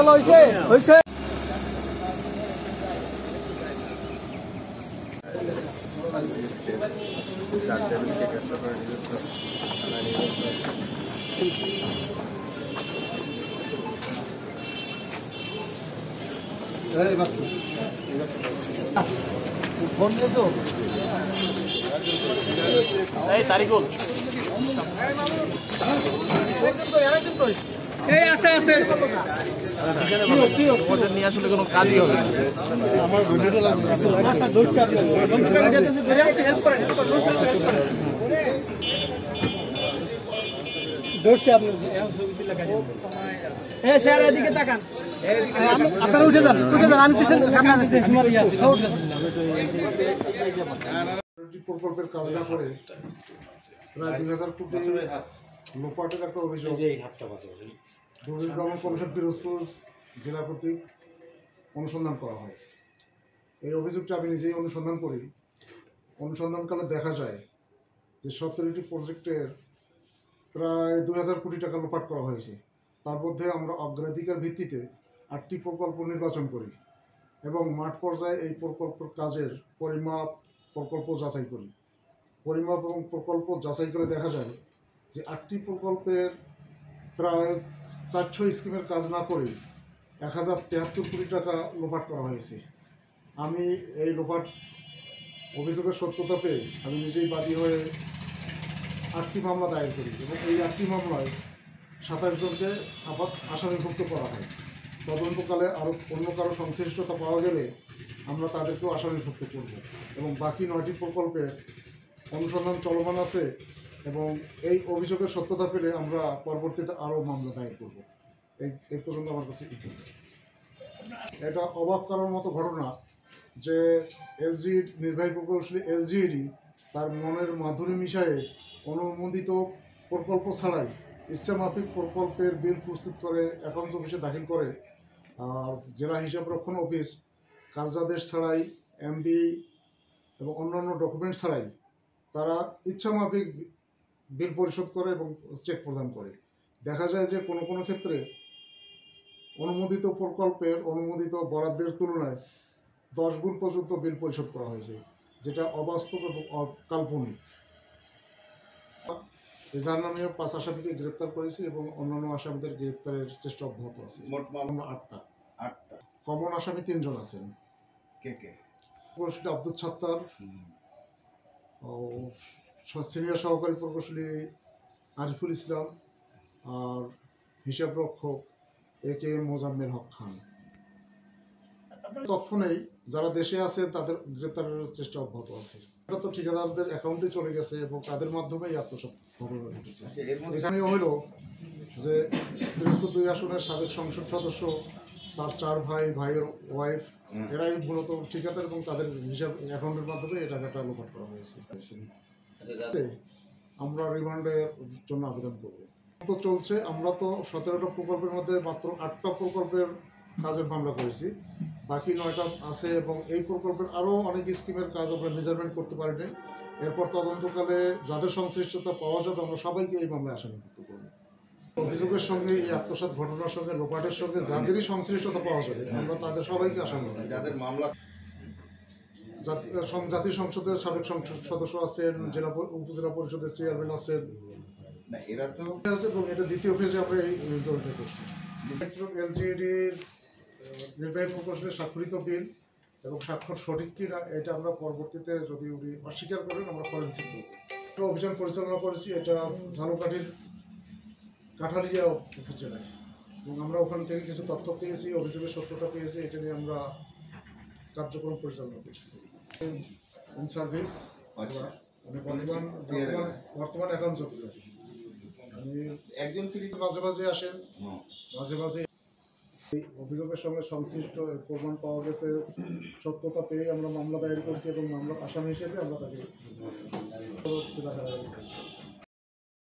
ভালো হয়েছে হয়েছে। ফোন নিয়েছো এই তারিকুল এই আসে আসে ওদের নিয়ে আসলে কোনো কাজই হবে না। আমার ভিডিওটা লাগবে হেল্প করেন দৌড়ছে আপনি হ্যাঁ স্যার এদিকে তাকান আপনারা উঠে যান আমি পিছনে সামনে আছি প্রকল্পের কাজটা করে প্রায় 2000 কোটি লোপাটের একটা অভিযোগ দুর্নীতি দমন কমিশন পিরোজপুর জেলা কর্তৃক অনুসন্ধান করা হয়। এই অভিযোগটা আমি নিজেই অনুসন্ধান করি। অনুসন্ধানকালে দেখা যায় যে 17টি প্রজেক্টের প্রায় 2000 কোটি টাকা লোপাট করা হয়েছে। তার মধ্যে আমরা অগ্রাধিকার ভিত্তিতে 8টি প্রকল্প নির্বাচন করি এবং মাঠ পর্যায়ে এই প্রকল্পের কাজের পরিমাপ প্রকল্প যাচাই করি। পরিমাপ এবং প্রকল্প যাচাই করে দেখা যায় যে 8টি প্রকল্পের প্রায় 400 স্কিমের কাজ না করে 1073 কোটি টাকা লোপাট করা হয়েছে। আমি এই লোপাট অভিযোগের সত্যতা পেয়ে আমি নিজেই বাদী হয়ে 8টি মামলা দায়ের করি এবং এই 8টি মামলায় 27 জনকে আসামিভুক্ত করা হয়। তদন্তকালে আরও অন্য কারো সংশ্লিষ্টতা পাওয়া গেলে আমরা তাদেরকেও আসামিভুক্ত করব এবং বাকি 9টি প্রকল্পের অনুসন্ধান চলমান আছে এবং এই অভিযোগের সত্যতা পেলে আমরা পরবর্তীতে আরও মামলা দায়ের করব। এই পর্যন্ত আমার কাছে এটা অবাক করার মতো ঘটনা যে এলজিইডি নির্বাহী প্রকৌশলী এলজিইডি তার মনের মাধুরী মিশায়ে অনুমোদিত প্রকল্প ছাড়াই ইচ্ছামাফিক প্রকল্পের বিল প্রস্তুত করে অ্যাকাউন্টস অফিসে দাখিল করে। আর জেলা হিসাবরক্ষণ অফিস কার্যাদেশ ছাড়াই এমবি এবং অন্যান্য ডকুমেন্ট ছাড়াই তারা ইচ্ছামাফিক বিল পরিশোধ করে এবং চেক প্রদান করে। দেখা যায় যে কোনো কোনো ক্ষেত্রে অনুমোদিত প্রকল্পের অনুমোদিত বরাদ্দের তুলনায় 10 গুণ পর্যন্ত বিল পরিশোধ করা হয়েছে, যেটা অবাস্তব এবং কাল্পনিক। এজাহার নামে 5 আসামিকে গ্রেপ্তার করেছি এবং অন্যান্য আসামিদের গ্রেপ্তারের চেষ্টা অব্যাহত আছে। মোট মামলা 8টা। কমন আসামি 3 জন আছেন। কে কে? প্রকৌশলী আব্দুল সত্তার, সিনিয়র সহকারী প্রকৌশলী আরিফুল ইসলাম আর হিসাবরক্ষক AKM মোজাম্মেল হক খান। তথ্য নেই, যারা দেশে আছে তাদের গ্রেপ্তারের চেষ্টা অব্যাহত আছে। এটা তো ঠিকাদারদের অ্যাকাউন্টে চলে গেছে এবং তাদের মাধ্যমেই আত্মসাৎ ঘটনা ঘটেছে। এখানে হইল যে পিরোজপুর 2 আসনের সাবেক সংসদ সদস্য, তার 4 ভাইয়ের ওয়াইফ, এরাই মূলত ঠিকাদার এবং তাদের হিসাব অ্যাকাউন্টের মাধ্যমে এই টাকাটা লোপাট করা হয়েছে। আমরা রিমান্ডের জন্য আবেদন করব। তো চলছে, আমরা তো 17টা প্রকল্পের মধ্যে মাত্র 8টা প্রকল্পের কাজের মামলা করেছি, বাকি 9টা আছে এবং এই প্রকল্পের আরও অনেক স্কিমের কাজ আমরা মেজারমেন্ট করতে পারিনি। এরপর তদন্তকালে যাদের সংশ্লিষ্টতা পাওয়া যাবে আমরা সবাইকে এই মামলায় আসামিভুক্ত করব। অভিযোগের সঙ্গে এই আত্মসাৎ ঘটনার সঙ্গে লোপাটের সঙ্গে যাদেরই সংশ্লিষ্টতা পাওয়া যাবে আমরা তাদের সবাইকে আসামি। যাদের মামলা জাতীয় সংসদের সাবেক সংসদ সদস্য আছেন, জেলা উপজেলা পরিষদের চেয়ারম্যান আছেন, না এরা তো আছে এবং এটা দ্বিতীয় ফেজে আমরা এই ইন্টারভিউটা করছি। এলজিইডির নির্বাহী প্রকৌশলী স্বাক্ষরিত বিল এবং স্বাক্ষর সঠিক কিনা এটা আমরা পরবর্তীতে যদি উনি অস্বীকার করেন আমরা ফরেনসিক করব। আমরা অভিযান পরিচালনা করেছি এটা ঝালকাঠির কাঠালিয়া উপজেলায় এবং আমরা ওখান থেকে কিছু তথ্য পেয়েছি, অভিযোগের সত্যতা পেয়েছি, এটা নিয়ে আমরা কার্যক্রম পরিচালনা করছি। ইন সার্ভিস আমি বর্তমান অ্যাকাউন্টস অফিসার। আমি একজন মাঝে মাঝে আসেন, মাঝে মাঝে এই অভিযোগের সঙ্গে সংশ্লিষ্ট প্রমাণ পাওয়া গেছে, সত্যতা পেয়ে আমরা মামলা দায়ের করছি এবং মামলার আসামি হিসেবে আমরা তাকে